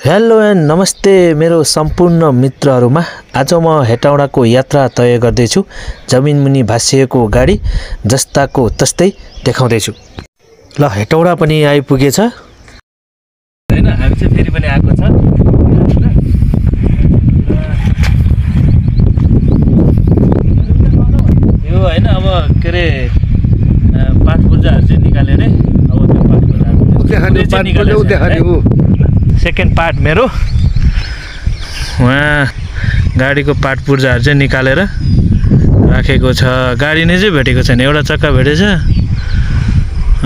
Hello and नमस्ते मेरो सम्पूर्ण मित्रहरुमा। आज म हेटौडाको यात्रा तय गर्दैछु। जमिनमुनि भासिएको गाडी जस्ताको तस्तै देखाउँदैछु। ल हेटौडा पनि आइपुगेछ हैन, हामी चाहिँ फेरि पनि आएको छ। यो हैन अब के रे पाठ पूजाहरु चाहिँ निकाले रे। अब त्यो पाठ पूजाहरु देखाउने सेकेन्ड पार्ट मेरो वहाँ गाडीको पार्ट पूर्जाहरु चाहिँ निकालेर राखेको छ। गाडी नै चाहिँ भेटेको छैन, एउटा चक्का भेटेछ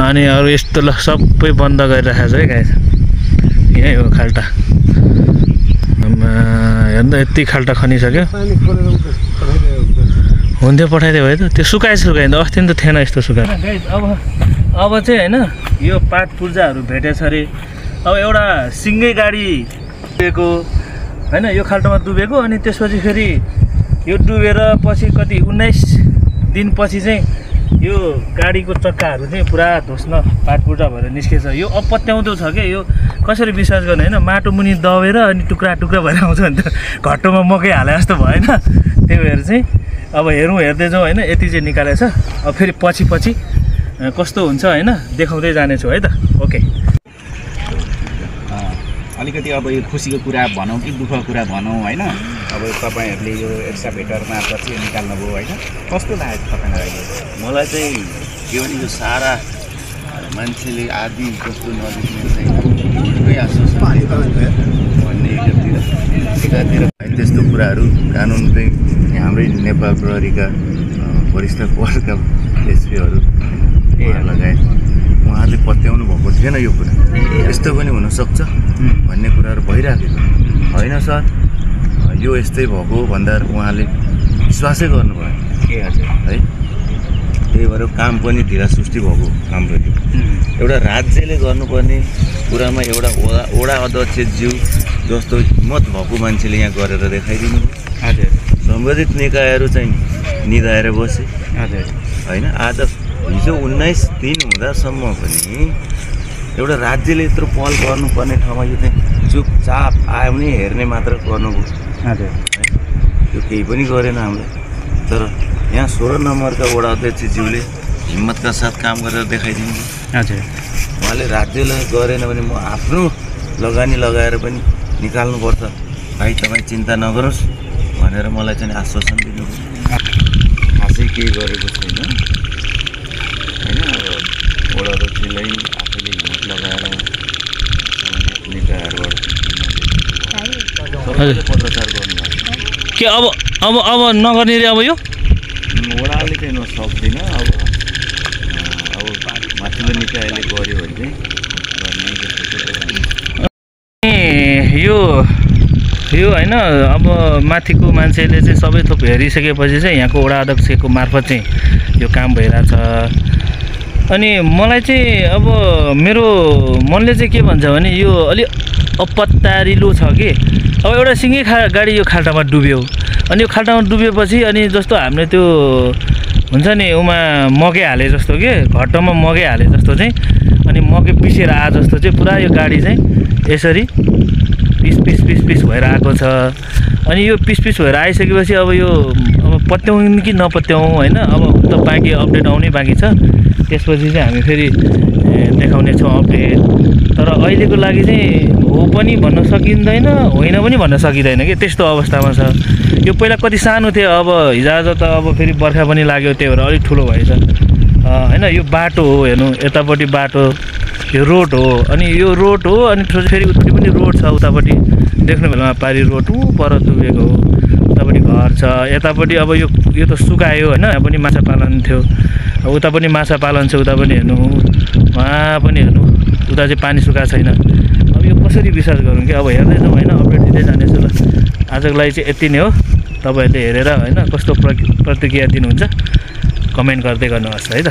अनि अरु यस्तो ल सबै बन्द गरिराखेको छ है गाइस। यही हो खाल्टा, हेर्दा यति खाल्टा खनिसक्यो। हुन्थ्यो पठाइदियो भयो त, त्यो सुकाइदियो अस्ति नि त थिएन यस्तो सुकाइ। गाइस अब चाहिँ हैन यो पार्ट पूर्जाहरु भेटेछ रे। अब एउटा सिंगै गाडी डुबेको हैन, यो खाल्टोमा डुबेको। अनि त्यसपछि फेरि यो डुबेर पछि कति 19 दिनपछि चाहिँ यो गाडीको चक्काहरू चाहिँ पुरा धोस्न पाटपुर्जा भएर निस्केछ। यो अपत्याउँदो छ के, यो कसरी विश्वास गर्ने हैन। माटो मुनि दबेर अनि टुक्रा टुक्रा भएर आउँछ नि त, घट्टोमा मकै हाले जस्तो भएन। त्यही भएर चाहिँ अब हेर्दै जाउँ हैन। यति चाहिँ निकालेछ, अब फेरि पछि कस्तो हुन्छ हैन देखाउँदै जानेछु है त। ओके, अलिकति अब यो खुसीको कुरा भनौँ कि दुःखको कुरा भनौँ हैन। अब तपाईहरुले यो एक्सकाभेटर मार्फत चाहिँ निकाल्नु भयो हैन, कस्तो लाग्यो तपाईलाई? मलाई चाहिँ के भने यो सारा मान्छेले आदि जस्तो नदेख्ने चाहिँ आश्वासन भन्ने एकातिर त्यस्तो कुराहरू कानुन चाहिँ हाम्रै नेपाल प्रहरीका वरिष्ठ पदका एसपीहरू लगायत उहाँहरूले पत्याउनु भएको थिएन यो कुरा। यस्तो पनि हुनसक्छ भन्ने कुराहरू भइराखेको होइन सर, यो यस्तै भएको भन्दा उहाँले विश्वासै गर्नुभयो के हजुर है। त्यही भएर काम पनि ढिला सुस्ती भएको हाम्रो यो एउटा राज्यले गर्नुपर्ने कुरामा एउटा वडा अध्यक्षज्यू जस्तो हिम्मत भएको मान्छेले यहाँ गरेर देखाइदिनु हजुर। सम्बन्धित निकायहरू चाहिँ निधाएर बसे हजुर हैन। आज हिजो 19 दिन हुँदासम्म पनि एउटा राज्यले यत्रो पहल गर्नुपर्ने ठाउँमा यो चाहिँ चुपचाप आउने हेर्ने मात्र गर्नुभयो हजुर। यो केही पनि गरेन हाम्रो। तर यहाँ 16 नम्बरका वडा अध्यक्षज्यूले हिम्मतका साथ काम गरेर देखाइदिनु हजुर। उहाँले राज्यलाई गरेन भने म आफ्नो लगानी लगाएर पनि निकाल्नुपर्छ भाइ, तपाईँ चिन्ता नगर्नुहोस् भनेर मलाई चाहिँ आश्वासन दिनुभयो। खासै केही गरेको छैन हैन। अब वडा अध्यक्षलाई आफैले हिम्मत लगाएर निकायहरूबाट पत्रचार गर्नुभयो के अब नगर्ने रे। अब यो वडाले चाहिँ म सक्दिनँ। अब माथिल्लो निकायले गर्यो भने चाहिँ यो हैन। अब माथिको मान्छेले चाहिँ सबै थोक हेरिसकेपछि चाहिँ यहाँको वडा अध्यक्षको मार्फत चाहिँ यो काम भइरहेछ। अनि मलाई चाहिँ अब मेरो मनले चाहिँ के भन्छ भने यो अलि अपत्तारिलो छ कि। अब एउटा सिंगै गाडी यो खाल्टामा डुब्यो, अनि यो खाल्टामा डुबेपछि अनि जस्तो हामीले त्यो हुन्छ नि उमा मकै हाले जस्तो के, घट्टोमा मकै हाले जस्तो चाहिँ अनि मकै पिसेर आए जस्तो चाहिँ पुरा यो गाडी चाहिँ यसरी पिस भएर आएको छ। अनि यो पिस भएर आइसकेपछि अब यो अब पत्याउँ कि नपत्याउँ हैन। अब त बाँकी अपडेट आउनै बाँकी छ, त्यसपछि चाहिँ हामी फेरि देखाउने छौँ अपडेट। तर अहिलेको लागि चाहिँ हो पनि भन्न सकिँदैन, होइन पनि भन्न सकिँदैन कि, त्यस्तो अवस्थामा छ। यो पहिला कति सानो थियो, अब हिजोआज त अब फेरि बर्खा पनि लाग्यो, त्यही भएर अलिक ठुलो भएछ हैन। यो बाटो हो हेर्नु, यतापट्टि बाटो, यो रोड हो। अनि यो रोड हो, अनि फेरि उतापट्टि पनि रोड छ। उतापट्टि देख्नु बेलामा पारी रोड पर डुबेको हो, उतापट्टि घर छ। यतापट्टि अब यो त सुकायो हैन, यहाँ पनि माछा पालन थियो, उता पनि माछा पालन छ। उता पनि हेर्नु, वहाँ पनि हेर्नु, उता चाहिँ पानी सुकाएको छैन। अब यो कसरी विश्वास गरौँ कि। अब हेर्दै जाउँ हैन, अपडेट दिँदै जानेछु ल। आजको लागि चाहिँ यति नै हो। तपाईँहरूले हेरेर हैन कस्तो प्रतिक्रिया दिनुहुन्छ कमेन्ट गर्दै गर्नुहोस् है त।